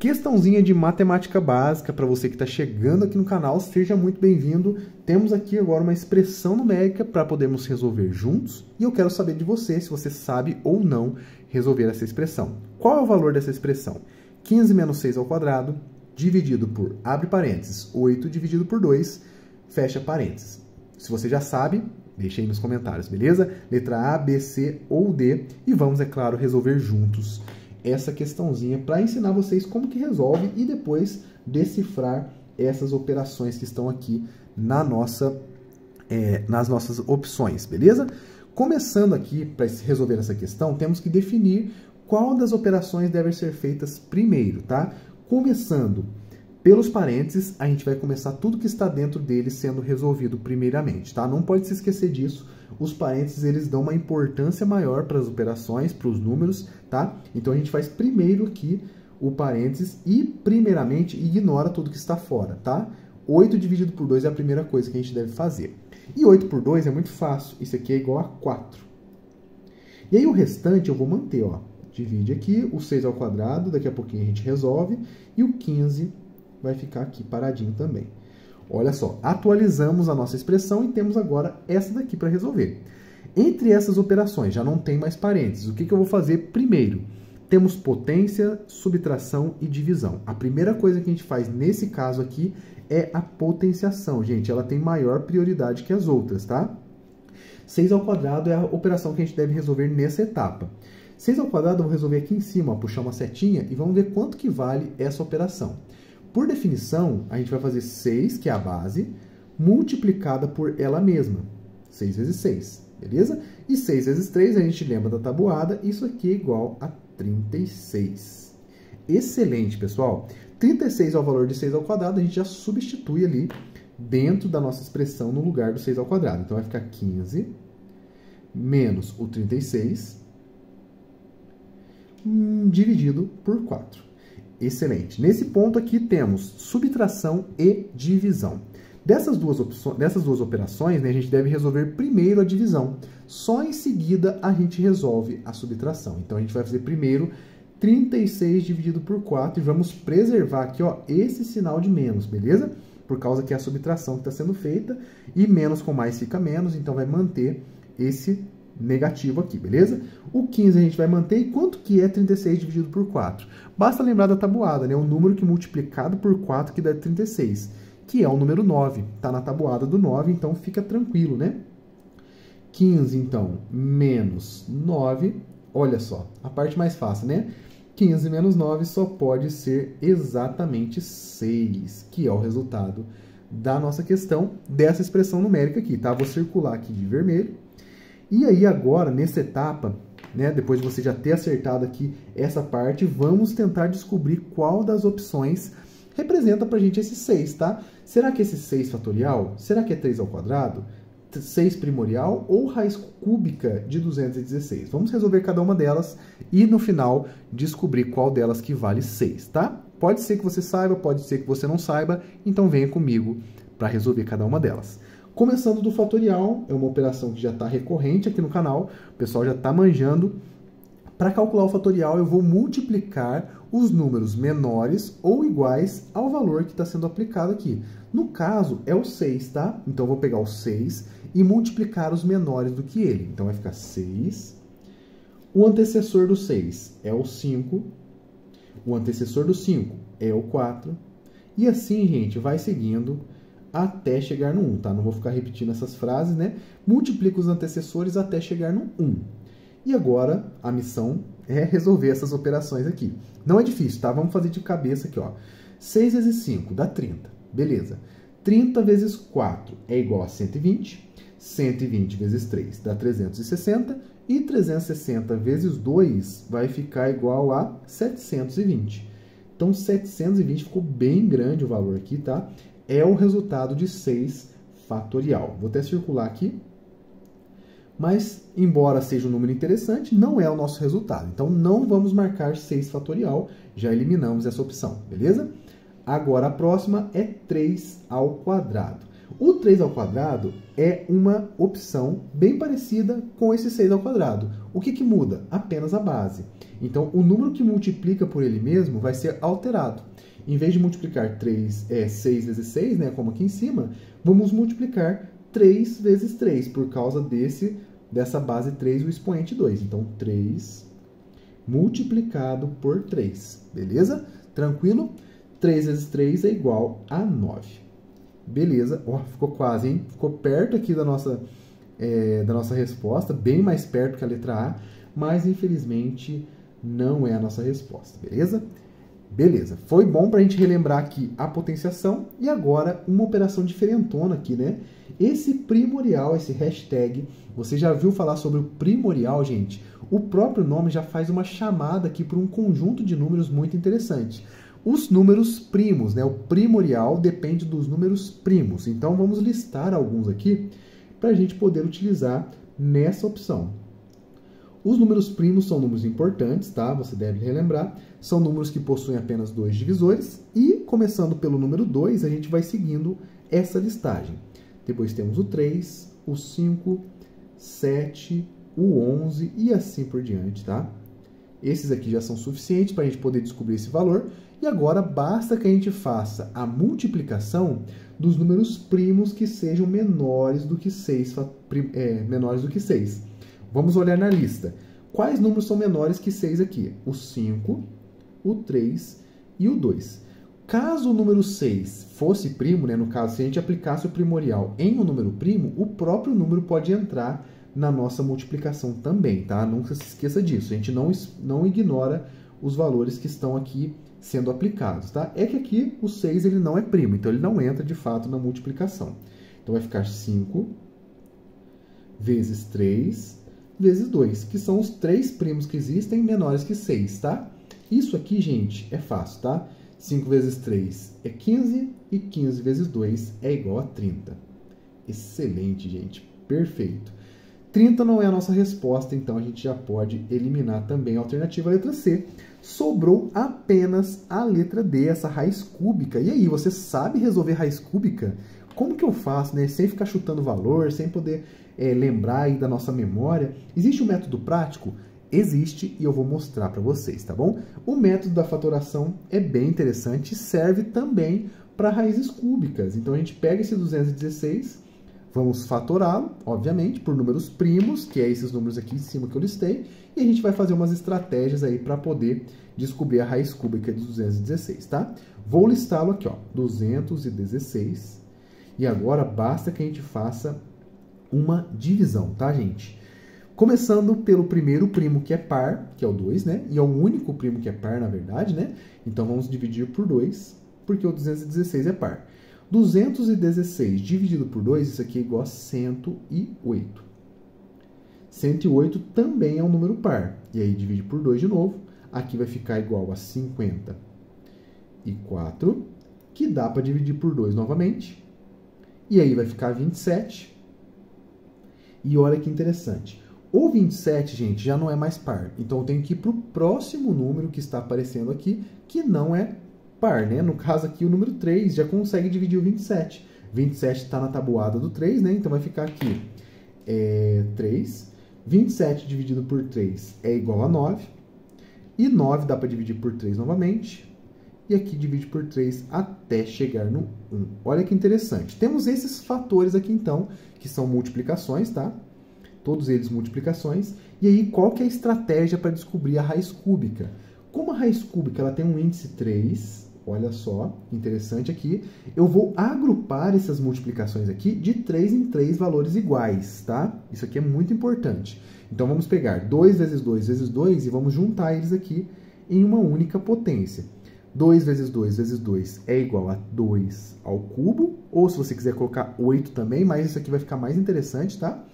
Questãozinha de matemática básica para você que está chegando aqui no canal, seja muito bem-vindo. Temos aqui agora uma expressão numérica para podermos resolver juntos e eu quero saber de você se você sabe ou não resolver essa expressão. Qual é o valor dessa expressão? 15 menos 6 ao quadrado dividido por, abre parênteses, 8 dividido por 2, fecha parênteses. Se você já sabe, deixa aí nos comentários, beleza? Letra A, B, C ou D e vamos, é claro, resolver juntos essa questãozinha para ensinar vocês como que resolve e depois decifrar essas operações que estão aqui nas nossas opções, beleza? Começando aqui, para resolver essa questão, temos que definir qual das operações devem ser feitas primeiro, tá? Começando pelos parênteses, a gente vai começar tudo que está dentro deles sendo resolvido primeiramente, tá? Não pode se esquecer disso. Os parênteses, eles dão uma importância maior para as operações, para os números, tá? Então, a gente faz primeiro aqui o parênteses e, primeiramente, ignora tudo que está fora, tá? 8 dividido por 2 é a primeira coisa que a gente deve fazer. E 8 por 2 é muito fácil. Isso aqui é igual a 4. E aí, o restante eu vou manter, ó. Divide aqui, o 6 ao quadrado, daqui a pouquinho a gente resolve. E o 15 vai ficar aqui paradinho também. Olha só, atualizamos a nossa expressão e temos agora essa daqui para resolver. Entre essas operações, já não tem mais parênteses. O que eu vou fazer primeiro? Temos potência, subtração e divisão. A primeira coisa que a gente faz nesse caso aqui é a potenciação. Gente, ela tem maior prioridade que as outras, tá? 6 ao quadrado é a operação que a gente deve resolver nessa etapa. 6 ao quadrado eu vou resolver aqui em cima, ó, puxar uma setinha e vamos ver quanto que vale essa operação. Por definição, a gente vai fazer 6, que é a base, multiplicada por ela mesma. 6 vezes 6, beleza? E 6 vezes 3, a gente lembra da tabuada, isso aqui é igual a 36. Excelente, pessoal! 36 é o valor de 6 ao quadrado, a gente já substitui ali dentro da nossa expressão no lugar do 6 ao quadrado. Então, vai ficar 15 menos o 36 dividido por 4. Excelente. Nesse ponto aqui temos subtração e divisão. Dessas duas operações, né, a gente deve resolver primeiro a divisão. Só em seguida a gente resolve a subtração. Então, a gente vai fazer primeiro 36 dividido por 4 e vamos preservar aqui, ó, esse sinal de menos, beleza? Por causa que é a subtração que está sendo feita e menos com mais fica menos, então vai manter esse negativo aqui, beleza? O 15 a gente vai manter. E quanto que é 36 dividido por 4? Basta lembrar da tabuada, né? O número que multiplicado por 4 que dá 36, que é o número 9. Está na tabuada do 9, então fica tranquilo, né? 15, então, menos 9. Olha só, a parte mais fácil, né? 15 menos 9 só pode ser exatamente 6, que é o resultado da nossa questão, dessa expressão numérica aqui, tá? Vou circular aqui de vermelho. E aí agora, nessa etapa, né, depois de você já ter acertado aqui essa parte, vamos tentar descobrir qual das opções representa pra gente esse 6, tá? Será que esse 6 fatorial? Será que é 3 ao quadrado? 6 primorial ou raiz cúbica de 216? Vamos resolver cada uma delas e no final descobrir qual delas que vale 6, tá? Pode ser que você saiba, pode ser que você não saiba, então venha comigo para resolver cada uma delas. Começando do fatorial, é uma operação que já está recorrente aqui no canal, o pessoal já está manjando. Para calcular o fatorial, eu vou multiplicar os números menores ou iguais ao valor que está sendo aplicado aqui. No caso, é o 6, tá? Então, eu vou pegar o 6 e multiplicar os menores do que ele. Então, vai ficar 6. O antecessor do 6 é o 5. O antecessor do 5 é o 4. E assim, gente, vai seguindo até chegar no 1, tá? Não vou ficar repetindo essas frases, né? Multiplica os antecessores até chegar no 1. E agora, a missão é resolver essas operações aqui. Não é difícil, tá? Vamos fazer de cabeça aqui, ó. 6 vezes 5 dá 30, beleza. 30 vezes 4 é igual a 120. 120 vezes 3 dá 360. E 360 vezes 2 vai ficar igual a 720. Então, 720 ficou bem grande o valor aqui, tá? É o resultado de 6 fatorial. Vou até circular aqui. Mas, embora seja um número interessante, não é o nosso resultado. Então, não vamos marcar 6 fatorial. Já eliminamos essa opção, beleza? Agora, a próxima é 3 ao quadrado. O 3 ao quadrado é uma opção bem parecida com esse 6 ao quadrado. O que que muda? Apenas a base. Então, o número que multiplica por ele mesmo vai ser alterado. Em vez de multiplicar 6 vezes 6, né, como aqui em cima, vamos multiplicar 3 vezes 3, por causa dessa base 3, o expoente 2. Então, 3 multiplicado por 3. Beleza? Tranquilo? 3 vezes 3 é igual a 9. Beleza, ficou quase, hein? Ficou perto aqui da nossa resposta, bem mais perto que a letra A, mas infelizmente não é a nossa resposta, beleza? Beleza, foi bom para a gente relembrar aqui a potenciação e agora uma operação diferentona aqui, né? Esse primorial, esse hashtag, você já viu falar sobre o primorial, gente? O próprio nome já faz uma chamada aqui para um conjunto de números muito interessante. Os números primos, né? O primorial depende dos números primos. Então, vamos listar alguns aqui para a gente poder utilizar nessa opção. Os números primos são números importantes, tá? Você deve relembrar. São números que possuem apenas 2 divisores. E, começando pelo número 2, a gente vai seguindo essa listagem. Depois temos o 3, o 5, 7, o 11 e assim por diante, tá? Esses aqui já são suficientes para a gente poder descobrir esse valor. E agora basta que a gente faça a multiplicação dos números primos que sejam menores do que 6. Vamos olhar na lista. Quais números são menores que 6 aqui? O 5, o 3 e o 2. Caso o número 6 fosse primo, né, no caso, se a gente aplicasse o primorial em um número primo, o próprio número pode entrar na nossa multiplicação também, tá? Nunca se esqueça disso. A gente não ignora os valores que estão aqui sendo aplicados, tá? É que aqui o 6 ele não é primo, então ele não entra de fato na multiplicação. Então vai ficar 5 vezes 3 vezes 2, que são os 3 primos que existem menores que 6, tá? Isso aqui, gente, é fácil, tá? 5 vezes 3 é 15 e 15 vezes 2 é igual a 30. Excelente, gente. Perfeito. 30 não é a nossa resposta, então a gente já pode eliminar também a alternativa a letra C. Sobrou apenas a letra D, essa raiz cúbica. E aí, você sabe resolver raiz cúbica? Como que eu faço, né? Sem ficar chutando valor, sem poder lembrar aí da nossa memória. Existe um método prático? Existe e eu vou mostrar para vocês, tá bom? O método da fatoração é bem interessante e serve também para raízes cúbicas. Então a gente pega esse 216, vamos fatorá-lo, obviamente, por números primos, que é esses números aqui em cima que eu listei, e a gente vai fazer umas estratégias aí para poder descobrir a raiz cúbica de 216, tá? Vou listá-lo aqui, ó, 216, e agora basta que a gente faça uma divisão, tá, gente? Começando pelo primeiro primo que é par, que é o 2, né? E é o único primo que é par, na verdade, né? Então vamos dividir por 2, porque o 216 é par. 216 dividido por 2, isso aqui é igual a 108. 108 também é um número par. E aí divide por 2 de novo. Aqui vai ficar igual a 54, que dá para dividir por 2 novamente. E aí vai ficar 27. E olha que interessante. O 27, gente, já não é mais par. Então eu tenho que ir para o próximo número que está aparecendo aqui, que não é par, né? No caso aqui, o número 3 já consegue dividir o 27. 27 está na tabuada do 3, né? Então vai ficar aqui 3. 27 dividido por 3 é igual a 9. E 9 dá para dividir por 3 novamente. E aqui divide por 3 até chegar no 1. Olha que interessante. Temos esses fatores aqui, então, que são multiplicações, tá? Todos eles multiplicações. E aí, qual que é a estratégia para descobrir a raiz cúbica? Como a raiz cúbica ela tem um índice 3, olha só, interessante aqui, eu vou agrupar essas multiplicações aqui de 3 em 3 valores iguais, tá? Isso aqui é muito importante. Então, vamos pegar 2 vezes 2 vezes 2 e vamos juntar eles aqui em uma única potência. 2 vezes 2 vezes 2 é igual a 2 ao cubo, ou se você quiser colocar 8 também, mas isso aqui vai ficar mais interessante, tá?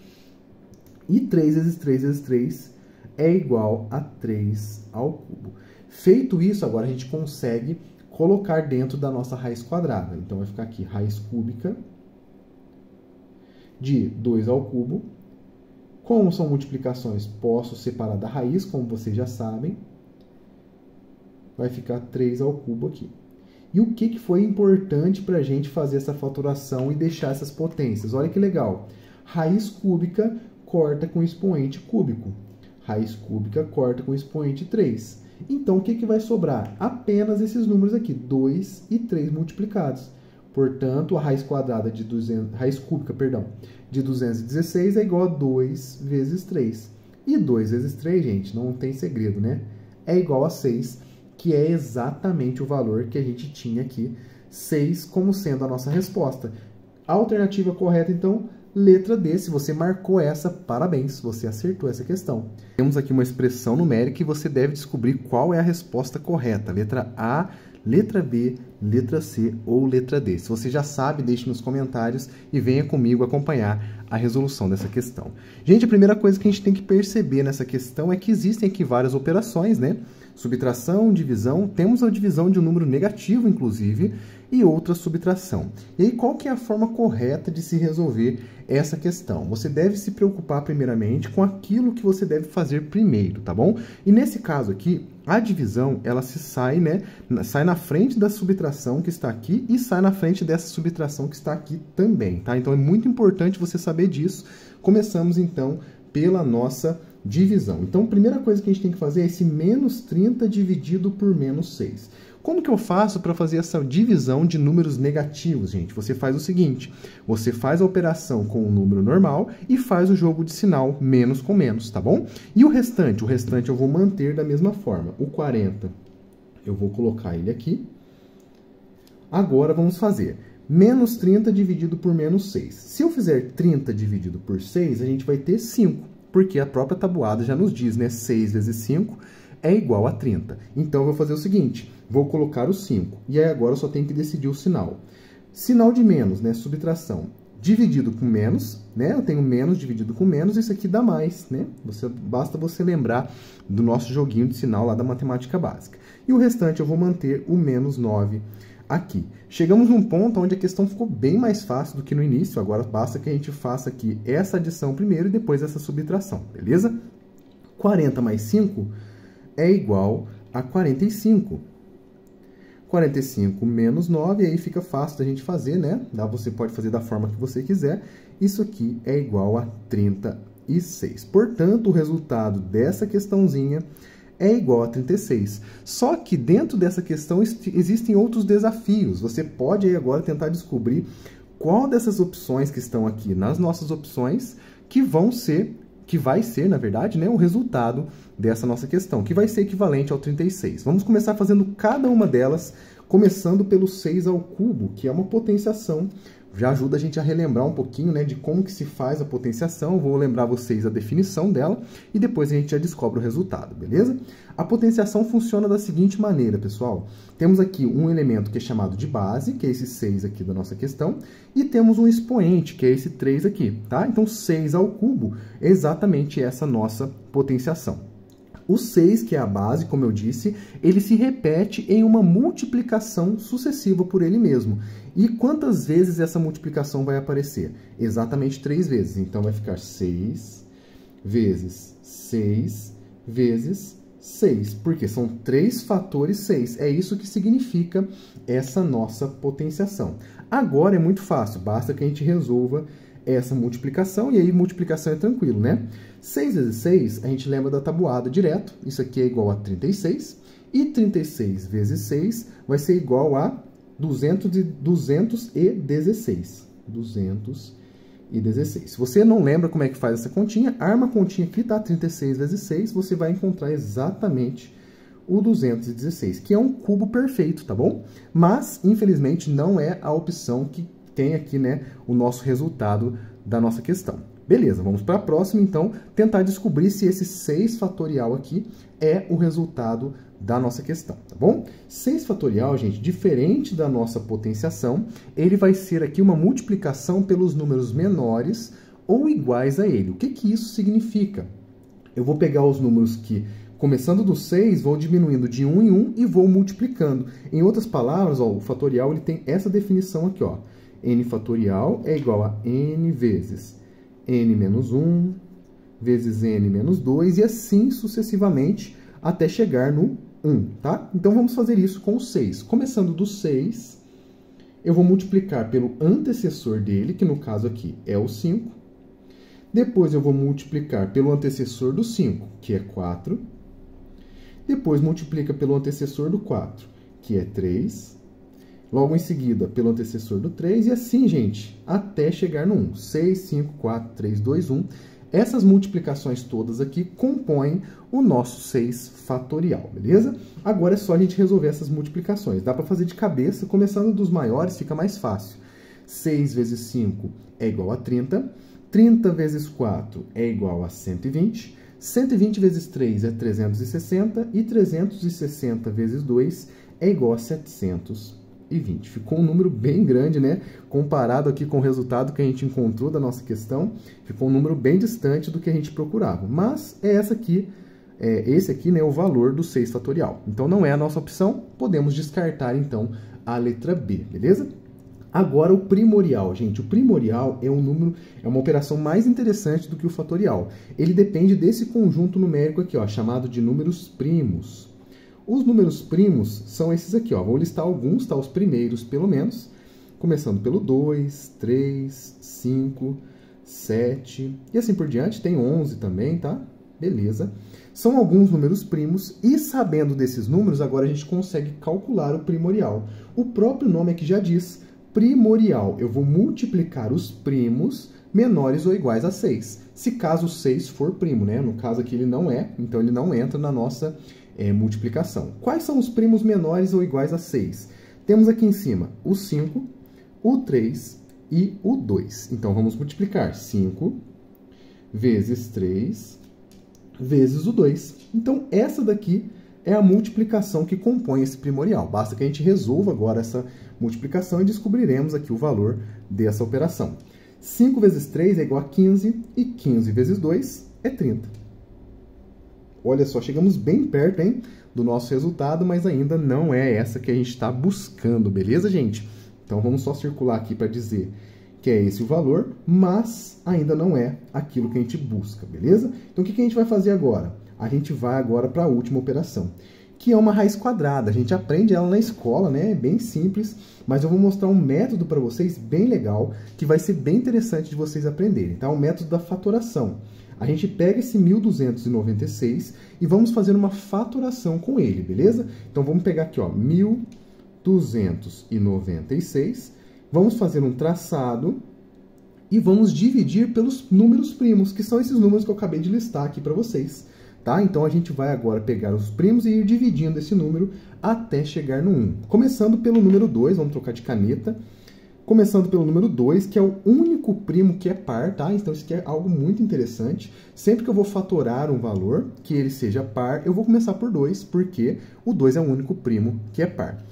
E 3 vezes 3 vezes 3 é igual a 3 ao cubo. Feito isso, agora a gente consegue colocar dentro da nossa raiz quadrada. Então, vai ficar aqui raiz cúbica de 2 ao cubo. Como são multiplicações, posso separar da raiz, como vocês já sabem. Vai ficar 3 ao cubo aqui. E o que foi importante para a gente fazer essa fatoração e deixar essas potências? Olha que legal. Raiz cúbica corta com expoente cúbico. Raiz cúbica corta com expoente 3. Então, o que vai sobrar? Apenas esses números aqui, 2 e 3 multiplicados. Portanto, a raiz quadrada de raiz cúbica, perdão, de 216 é igual a 2 vezes 3. E 2 vezes 3, gente, não tem segredo, né? É igual a 6, que é exatamente o valor que a gente tinha aqui. 6 como sendo a nossa resposta. A alternativa correta, então, letra D. Se você marcou essa, parabéns, você acertou essa questão. Temos aqui uma expressão numérica e você deve descobrir qual é a resposta correta. Letra A, letra B, letra C ou letra D. Se você já sabe, deixe nos comentários e venha comigo acompanhar a resolução dessa questão. Gente, a primeira coisa que a gente tem que perceber nessa questão é que existem aqui várias operações, né? Subtração, divisão, temos a divisão de um número negativo, inclusive, e outra subtração. E aí, qual que é a forma correta de se resolver essa questão? Você deve se preocupar primeiramente com aquilo que você deve fazer primeiro, tá bom? E nesse caso aqui, a divisão, ela sai, né? Sai na frente da subtração que está aqui e sai na frente dessa subtração que está aqui também, tá? Então, é muito importante você saber disso. Começamos, então, pela nossa divisão. Então, a primeira coisa que a gente tem que fazer é esse menos 30 dividido por menos 6. Como que eu faço para fazer essa divisão de números negativos, gente? Você faz o seguinte, você faz a operação com o número normal e faz o jogo de sinal menos com menos, tá bom? E o restante? O restante eu vou manter da mesma forma. O 40, eu vou colocar ele aqui. Agora vamos fazer menos 30 dividido por menos 6. Se eu fizer 30 dividido por 6, a gente vai ter 5. Porque a própria tabuada já nos diz, né? 6 vezes 5 é igual a 30. Então, eu vou fazer o seguinte, vou colocar o 5. E aí, agora, eu só tenho que decidir o sinal. Sinal de menos, né? Subtração. Dividido com menos, né? Eu tenho menos dividido com menos, isso aqui dá mais, né? Basta você lembrar do nosso joguinho de sinal lá da matemática básica. E o restante eu vou manter o menos 9 aqui. Chegamos num ponto onde a questão ficou bem mais fácil do que no início. Agora basta que a gente faça aqui essa adição primeiro e depois essa subtração, beleza? 40 mais 5 é igual a 45. 45 menos 9, aí fica fácil da gente fazer, né? Você pode fazer da forma que você quiser. Isso aqui é igual a 36. Portanto, o resultado dessa questãozinha é igual a 36. Só que dentro dessa questão existem outros desafios. Você pode aí agora tentar descobrir qual dessas opções que estão aqui nas nossas opções que vai ser, na verdade, né, o resultado dessa nossa questão, que vai ser equivalente ao 36. Vamos começar fazendo cada uma delas, começando pelo 6 ao cubo, que é uma potenciação. Já ajuda a gente a relembrar um pouquinho, né, de como que se faz a potenciação. Eu vou lembrar vocês a definição dela e depois a gente já descobre o resultado, beleza? A potenciação funciona da seguinte maneira, pessoal. Temos aqui um elemento que é chamado de base, que é esse 6 aqui da nossa questão, e temos um expoente, que é esse 3 aqui, tá? Então, 6 ao cubo é exatamente essa nossa potenciação. O 6, que é a base, como eu disse, ele se repete em uma multiplicação sucessiva por ele mesmo. E quantas vezes essa multiplicação vai aparecer? Exatamente 3 vezes. Então, vai ficar 6 vezes 6 vezes 6. Porque são 3 fatores 6. É isso que significa essa nossa potenciação. Agora é muito fácil, basta que a gente resolva essa multiplicação, e aí multiplicação é tranquilo, né? 6 vezes 6, a gente lembra da tabuada direto, isso aqui é igual a 36, e 36 vezes 6 vai ser igual a 216. 216. Se você não lembra como é que faz essa continha, arma a continha aqui, tá? 36 vezes 6, você vai encontrar exatamente o 216, que é um cubo perfeito, tá bom? Mas, infelizmente, não é a opção que tem aqui, né, o nosso resultado da nossa questão. Beleza, vamos para a próxima, então, tentar descobrir se esse 6 fatorial aqui é o resultado da nossa questão, tá bom? 6 fatorial, gente, diferente da nossa potenciação, ele vai ser aqui uma multiplicação pelos números menores ou iguais a ele. O que que isso significa? Eu vou pegar os números que, começando do 6, vou diminuindo de 1 em 1 e vou multiplicando. Em outras palavras, ó, o fatorial ele tem essa definição aqui, ó. N fatorial é igual a n vezes n menos 1 vezes n menos 2 e assim sucessivamente até chegar no 1, tá? Então, vamos fazer isso com o 6. Começando do 6, eu vou multiplicar pelo antecessor dele, que no caso aqui é o 5. Depois, eu vou multiplicar pelo antecessor do 5, que é 4. Depois, multiplica pelo antecessor do 4, que é 3. Logo em seguida, pelo antecessor do 3. E assim, gente, até chegar no 1. 6, 5, 4, 3, 2, 1. Essas multiplicações todas aqui compõem o nosso 6 fatorial, beleza? Agora é só a gente resolver essas multiplicações. Dá para fazer de cabeça, começando dos maiores fica mais fácil. 6 vezes 5 é igual a 30. 30 vezes 4 é igual a 120. 120 vezes 3 é 360. E 360 vezes 2 é igual a 720. Ficou um número bem grande, né? Comparado aqui com o resultado que a gente encontrou da nossa questão, ficou um número bem distante do que a gente procurava. Mas esse aqui, né, é o valor do 6 fatorial. Então, não é a nossa opção, podemos descartar, então, a letra B, beleza? Agora, o primorial, gente. O primorial é um número, é uma operação mais interessante do que o fatorial. Ele depende desse conjunto numérico aqui, ó, chamado de números primos. Os números primos são esses aqui, ó. Vou listar alguns, tá? Os primeiros, pelo menos. Começando pelo 2, 3, 5, 7 e assim por diante. Tem 11 também, tá? Beleza. São alguns números primos e sabendo desses números, agora a gente consegue calcular o primorial. O próprio nome aqui já diz primorial. Eu vou multiplicar os primos menores ou iguais a 6. Se caso 6 for primo, né? No caso aqui ele não é, então ele não entra na nossa multiplicação. Quais são os primos menores ou iguais a 6? Temos aqui em cima o 5, o 3 e o 2. Então, vamos multiplicar 5 vezes 3 vezes o 2. Então, essa daqui é a multiplicação que compõe esse primorial. Basta que a gente resolva agora essa multiplicação e descobriremos aqui o valor dessa operação. 5 vezes 3 é igual a 15 e 15 vezes 2 é 30. Olha só, chegamos bem perto, hein, do nosso resultado, mas ainda não é essa que a gente está buscando, beleza, gente? Então, vamos só circular aqui para dizer que é esse o valor, mas ainda não é aquilo que a gente busca, beleza? Então, o que a gente vai fazer agora? A gente vai agora para a última operação, que é uma raiz quadrada. A gente aprende ela na escola, né? É bem simples, mas eu vou mostrar um método para vocês bem legal, que vai ser bem interessante de vocês aprenderem, tá? O método da fatoração. A gente pega esse 1.296 e vamos fazer uma fatoração com ele, beleza? Então, vamos pegar aqui, ó, 1.296, vamos fazer um traçado e vamos dividir pelos números primos, que são esses números que eu acabei de listar aqui para vocês, tá? Então, a gente vai agora pegar os primos e ir dividindo esse número até chegar no 1. Começando pelo número 2, vamos trocar de caneta. Começando pelo número 2, que é o único primo que é par, tá? Então, isso aqui é algo muito interessante. Sempre que eu vou fatorar um valor, que ele seja par, eu vou começar por 2, porque o 2 é o único primo que é par.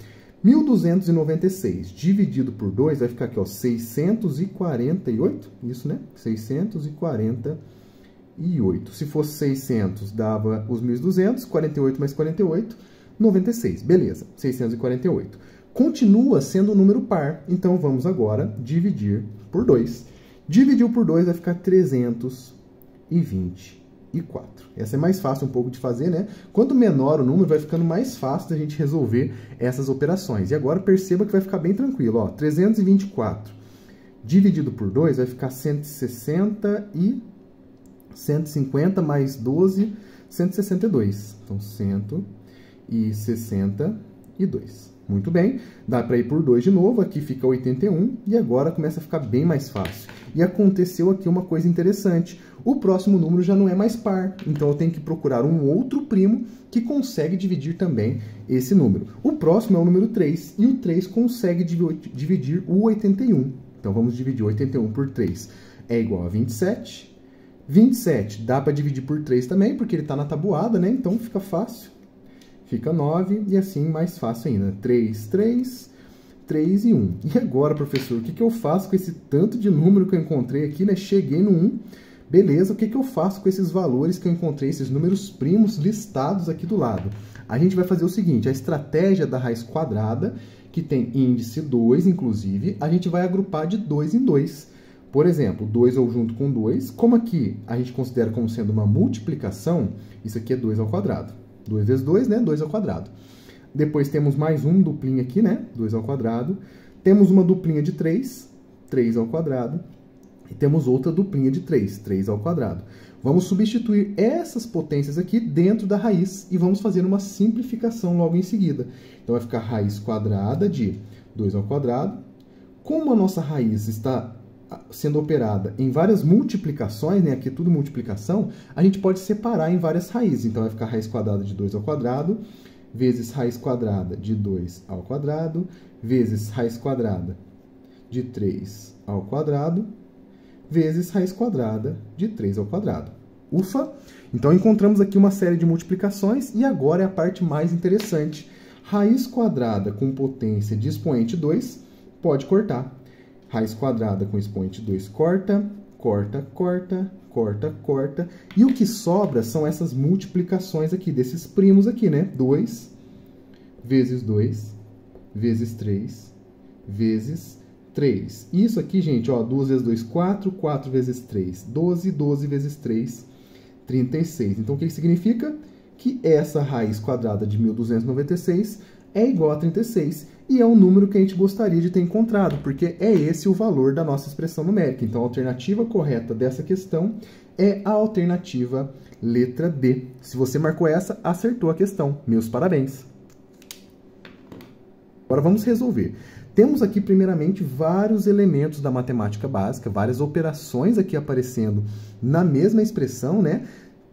1.296 dividido por 2 vai ficar aqui, ó, 648, isso, né? 648. Se fosse 600, dava os 1.200, 48 mais 48, 96. Beleza, 648. Continua sendo um número par, então vamos agora dividir por 2. Dividiu por 2 vai ficar 324. Essa é mais fácil um pouco de fazer, né? Quanto menor o número, vai ficando mais fácil da gente resolver essas operações. E agora perceba que vai ficar bem tranquilo, ó. 324 dividido por 2 vai ficar 160 e 150 mais 12, 162. Então, 162. Muito bem, dá para ir por 2 de novo, aqui fica 81, e agora começa a ficar bem mais fácil. E aconteceu aqui uma coisa interessante, o próximo número já não é mais par, então eu tenho que procurar um outro primo que consegue dividir também esse número. O próximo é o número 3, e o 3 consegue dividir o 81. Então vamos dividir 81 por 3, é igual a 27. 27 dá para dividir por 3 também, porque ele está na tabuada, né? Então fica fácil. Fica 9, e assim mais fácil ainda. 3, 3, 3 e 1. E agora, professor, o que eu faço com esse tanto de número que eu encontrei aqui, né? Cheguei no 1. Beleza, o que eu faço com esses valores que eu encontrei, esses números primos listados aqui do lado? A gente vai fazer o seguinte, a estratégia da raiz quadrada, que tem índice 2, inclusive, a gente vai agrupar de 2 em 2. Por exemplo, 2 eu junto com 2. Como aqui a gente considera como sendo uma multiplicação, isso aqui é 2 ao quadrado. 2 vezes 2, né? 2 ao quadrado. Depois temos mais um duplinho aqui, né? 2 ao quadrado. Temos uma duplinha de 3, 3 ao quadrado. E temos outra duplinha de 3, 3 ao quadrado. Vamos substituir essas potências aqui dentro da raiz e vamos fazer uma simplificação logo em seguida. Então, vai ficar raiz quadrada de 2 ao quadrado. Como a nossa raiz está sendo operada em várias multiplicações, né? Aqui é tudo multiplicação, a gente pode separar em várias raízes. Então, vai ficar raiz quadrada de 2 ao quadrado, vezes raiz quadrada de 2 ao quadrado, vezes raiz quadrada de 3 ao quadrado, vezes raiz quadrada de 3 ao quadrado. Ufa! Então, encontramos aqui uma série de multiplicações e agora é a parte mais interessante. Raiz quadrada com potência de expoente 2 pode cortar. Raiz quadrada com expoente 2 corta, corta, corta, corta, corta. E o que sobra são essas multiplicações aqui, desses primos aqui, né? 2 vezes 2 vezes 3 vezes 3. Isso aqui, gente, ó, 2 vezes 2, 4, 4 vezes 3, 12, 12 vezes 3, 36. Então, o que significa? Que essa raiz quadrada de 1296 é igual a 36. E é o número que a gente gostaria de ter encontrado, porque é esse o valor da nossa expressão numérica. Então, a alternativa correta dessa questão é a alternativa letra D. Se você marcou essa, acertou a questão. Meus parabéns! Agora vamos resolver. Temos aqui, primeiramente, vários elementos da matemática básica, várias operações aqui aparecendo na mesma expressão, né?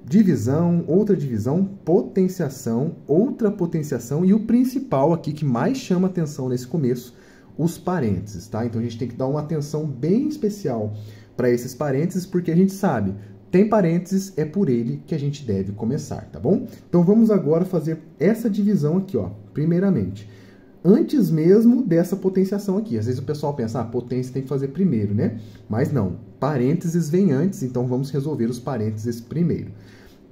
Divisão, outra divisão, potenciação, outra potenciação e o principal aqui que mais chama atenção nesse começo, os parênteses, tá? Então, a gente tem que dar uma atenção bem especial para esses parênteses, porque a gente sabe, tem parênteses, é por ele que a gente deve começar, tá bom? Então, vamos agora fazer essa divisão aqui, ó, primeiramente. Antes mesmo dessa potenciação aqui. Às vezes o pessoal pensa, ah, potência tem que fazer primeiro, né? Mas não, parênteses vem antes, então vamos resolver os parênteses primeiro.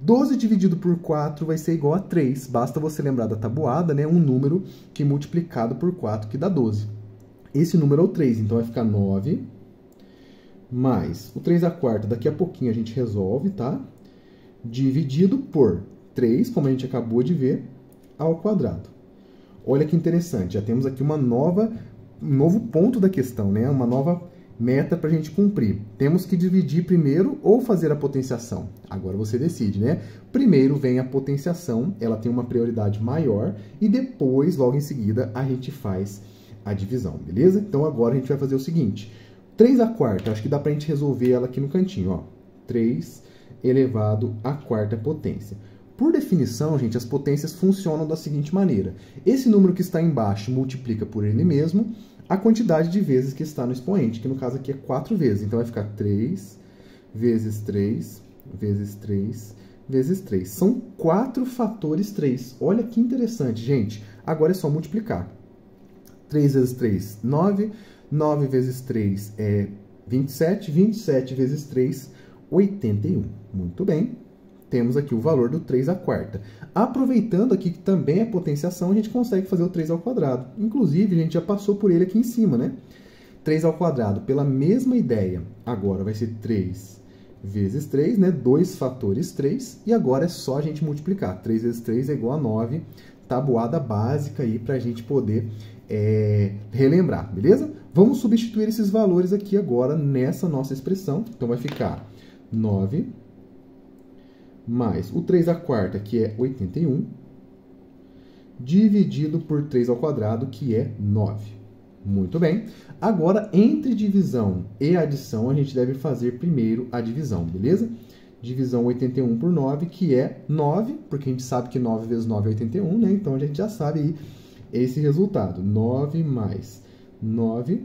12 dividido por 4 vai ser igual a 3. Basta você lembrar da tabuada, né? Um número que multiplicado por 4 que dá 12. Esse número é o 3, então vai ficar 9 mais o 3 à quarta. Daqui a pouquinho a gente resolve, tá? Dividido por 3, como a gente acabou de ver, ao quadrado. Olha que interessante, já temos aqui um novo ponto da questão, né? Uma nova meta para a gente cumprir. Temos que dividir primeiro ou fazer a potenciação. Agora você decide, né? Primeiro vem a potenciação, ela tem uma prioridade maior, e depois, logo em seguida, a gente faz a divisão, beleza? Então agora a gente vai fazer o seguinte, 3 à quarta, acho que dá para a gente resolver ela aqui no cantinho, ó. 3 elevado à quarta potência. Por definição, gente, as potências funcionam da seguinte maneira. Esse número que está embaixo multiplica por ele mesmo a quantidade de vezes que está no expoente, que no caso aqui é 4 vezes. Então, vai ficar 3 vezes 3 vezes 3 vezes 3. São 4 fatores 3. Olha que interessante, gente. Agora é só multiplicar. 3 vezes 3, 9. 9 vezes 3 é 27. 27 vezes 3, 81. Muito bem. Temos aqui o valor do 3 à quarta. Aproveitando aqui que também é potenciação, a gente consegue fazer o 3 ao quadrado. Inclusive, a gente já passou por ele aqui em cima, né? 3 ao quadrado, pela mesma ideia, agora vai ser 3 vezes 3, né? 2 fatores 3, e agora é só a gente multiplicar. 3 vezes 3 é igual a 9, tabuada básica aí para a gente poder relembrar, beleza? Vamos substituir esses valores aqui agora nessa nossa expressão. Então, vai ficar 9... mais o 3 à quarta, que é 81, dividido por 3 ao quadrado, que é 9. Muito bem. Agora, entre divisão e adição, a gente deve fazer primeiro a divisão, beleza? Divisão 81 por 9, que é 9, porque a gente sabe que 9 vezes 9 é 81, né? Então, a gente já sabe aí esse resultado. 9 mais 9.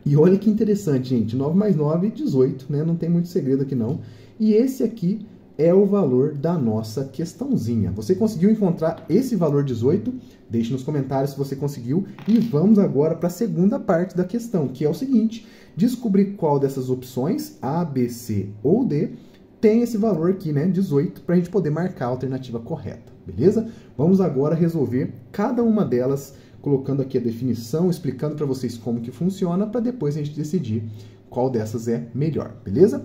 E olha que interessante, gente. 9 mais 9, 18, né? Não tem muito segredo aqui, não. E esse aqui é o valor da nossa questãozinha. Você conseguiu encontrar esse valor 18? Deixe nos comentários se você conseguiu. E vamos agora para a segunda parte da questão, que é o seguinte: descobrir qual dessas opções, A, B, C ou D, tem esse valor aqui, né, 18, para a gente poder marcar a alternativa correta, beleza? Vamos agora resolver cada uma delas, colocando aqui a definição, explicando para vocês como que funciona, para depois a gente decidir qual dessas é melhor, beleza?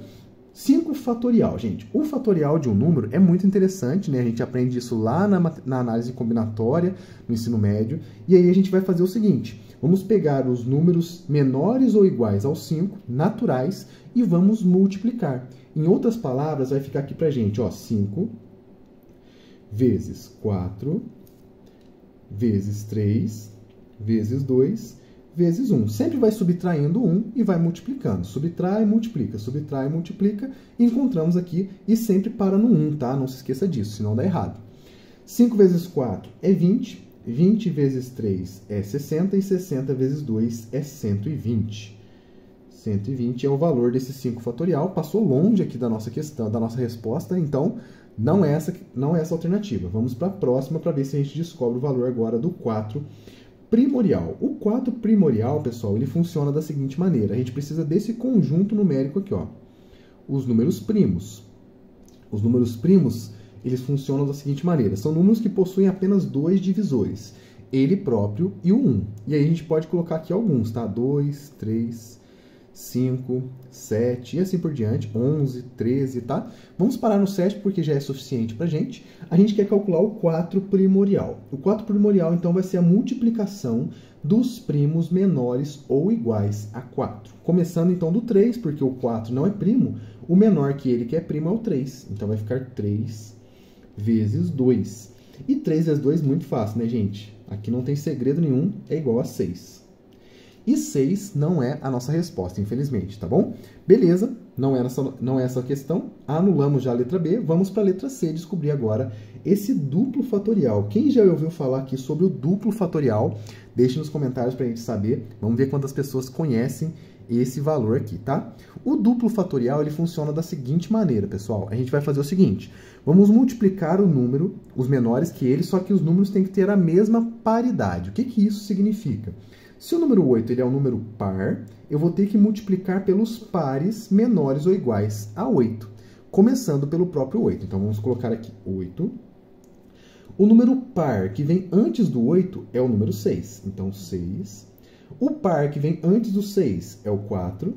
5 fatorial, gente. O fatorial de um número é muito interessante, né? A gente aprende isso lá na análise combinatória, no ensino médio. E aí a gente vai fazer o seguinte, vamos pegar os números menores ou iguais aos 5, naturais, e vamos multiplicar. Em outras palavras, vai ficar aqui pra gente, ó, 5 vezes 4 vezes 3 vezes 2 vezes 1. Sempre vai subtraindo 1 e vai multiplicando. Subtrai, multiplica, subtrai, multiplica. E encontramos aqui e sempre para no 1, tá? Não se esqueça disso, senão dá errado. 5 vezes 4 é 20. 20 vezes 3 é 60. E 60 vezes 2 é 120. 120 é o valor desse 5 fatorial. Passou longe aqui da nossa questão, da nossa resposta, então não é essa a alternativa. Vamos para a próxima para ver se a gente descobre o valor agora do 4 primorial. O 4 primorial, pessoal, ele funciona da seguinte maneira. A gente precisa desse conjunto numérico aqui, ó. Os números primos. Os números primos, eles funcionam da seguinte maneira. São números que possuem apenas 2 divisores. Ele próprio e o 1. E aí a gente pode colocar aqui alguns, tá? 2, 3, 5, 7 e assim por diante, 11, 13, tá? Vamos parar no 7 porque já é suficiente pra gente. A gente quer calcular o 4 primorial. O 4 primorial, então, vai ser a multiplicação dos primos menores ou iguais a 4. Começando, então, do 3, porque o 4 não é primo, o menor que ele que é primo é o 3. Então, vai ficar 3 vezes 2. E 3 vezes 2, muito fácil, né, gente? Aqui não tem segredo nenhum, é igual a 6. E 6 não é a nossa resposta, infelizmente, tá bom? Beleza, não é essa a questão. Anulamos já a letra B. Vamos para a letra C, descobrir agora esse duplo fatorial. Quem já ouviu falar aqui sobre o duplo fatorial? Deixe nos comentários para a gente saber. Vamos ver quantas pessoas conhecem esse valor aqui, tá? O duplo fatorial, ele funciona da seguinte maneira, pessoal. A gente vai fazer o seguinte. Vamos multiplicar o número, os menores que ele, só que os números têm que ter a mesma paridade. O que que isso significa? Se o número 8 ele é um número par, eu vou ter que multiplicar pelos pares menores ou iguais a 8, começando pelo próprio 8. Então, vamos colocar aqui 8. O número par que vem antes do 8 é o número 6. Então, 6. O par que vem antes do 6 é o 4.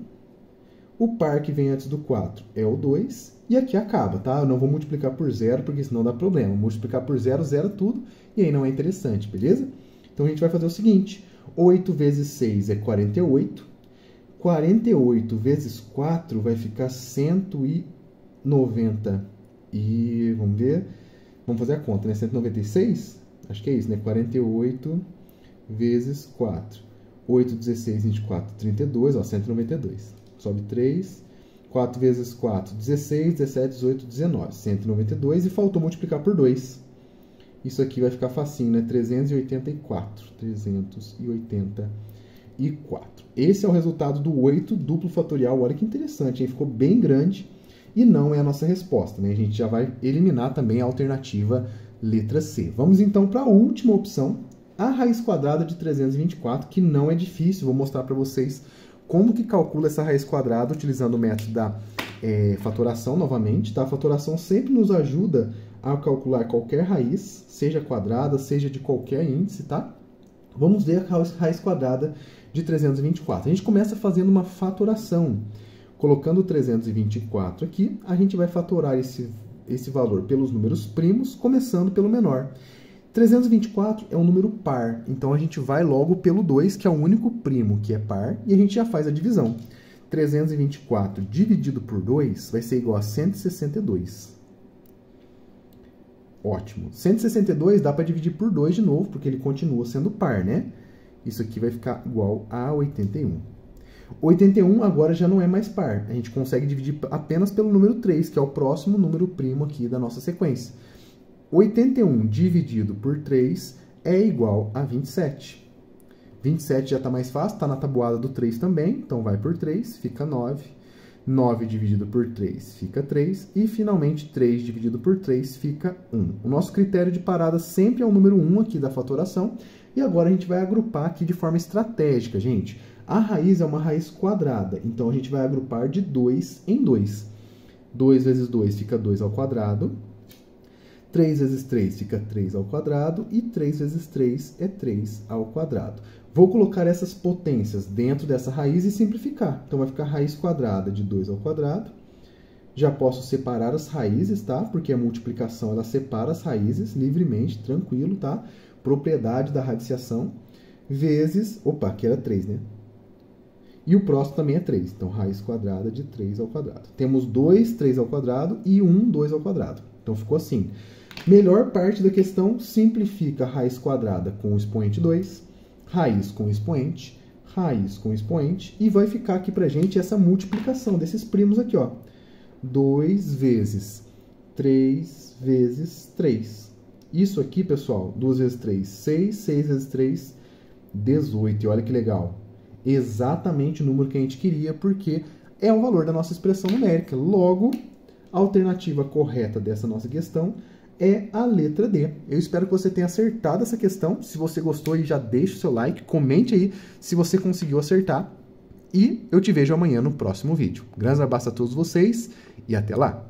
O par que vem antes do 4 é o 2. E aqui acaba, tá? Eu não vou multiplicar por 0, porque senão dá problema. Multiplicar por 0, zera tudo, e aí não é interessante, beleza? Então, a gente vai fazer o seguinte. 8 vezes 6 é 48. 48 vezes 4 vai ficar 190 e... vamos ver. Vamos fazer a conta, né? 196? Acho que é isso, né? 48 vezes 4. 8, 16, 24, 32, ó, 192. Sobe 3. 4 vezes 4, 16, 17, 18, 19. 192 e faltou multiplicar por 2. Isso aqui vai ficar facinho, né? 384. 384. Esse é o resultado do 8 duplo fatorial. Olha que interessante, hein? Ficou bem grande e não é a nossa resposta, né? A gente já vai eliminar também a alternativa letra C. Vamos então para a última opção, a raiz quadrada de 324, que não é difícil. Vou mostrar para vocês como que calcula essa raiz quadrada utilizando o método da fatoração novamente, tá? A fatoração sempre nos ajuda a calcular qualquer raiz, seja quadrada, seja de qualquer índice, tá? Vamos ver a raiz quadrada de 324. A gente começa fazendo uma fatoração. Colocando 324 aqui, a gente vai fatorar esse valor pelos números primos, começando pelo menor. 324 é um número par, então a gente vai logo pelo 2, que é o único primo que é par, e a gente já faz a divisão. 324 dividido por 2 vai ser igual a 162. Ótimo. 162 dá para dividir por 2 de novo, porque ele continua sendo par, né? Isso aqui vai ficar igual a 81. 81 agora já não é mais par. A gente consegue dividir apenas pelo número 3, que é o próximo número primo aqui da nossa sequência. 81 dividido por 3 é igual a 27. 27 já está mais fácil, está na tabuada do 3 também, então vai por 3, fica 9. 9 dividido por 3 fica 3. E, finalmente, 3 dividido por 3 fica 1. O nosso critério de parada sempre é o número 1 aqui da fatoração. E agora a gente vai agrupar aqui de forma estratégica, gente. A raiz é uma raiz quadrada, então a gente vai agrupar de 2 em 2. 2 vezes 2 fica 2 ao quadrado. 3 vezes 3 fica 3 ao quadrado. E 3 vezes 3 é 3 ao quadrado. Vou colocar essas potências dentro dessa raiz e simplificar. Então, vai ficar raiz quadrada de 2 ao quadrado Já posso separar as raízes, tá? Porque a multiplicação, ela separa as raízes livremente, tranquilo, tá? Propriedade da radiciação, vezes... Opa, aqui era 3, né? E o próximo também é 3. Então, raiz quadrada de 3 ao quadrado. Temos 2, 3 ao quadrado e 1, 2 ao quadrado. Então, ficou assim. Melhor parte da questão, simplifica a raiz quadrada com o expoente 2, raiz com expoente, e vai ficar aqui pra gente essa multiplicação desses primos aqui, ó. 2 vezes 3 vezes 3. Isso aqui, pessoal, 2 vezes 3, 6, 6 vezes 3, 18. E olha que legal. Exatamente o número que a gente queria, porque é o valor da nossa expressão numérica. Logo, a alternativa correta dessa nossa questão é a letra D. Eu espero que você tenha acertado essa questão. Se você gostou, já deixa o seu like, comente aí se você conseguiu acertar. E eu te vejo amanhã no próximo vídeo. Grandes abraços a todos vocês e até lá!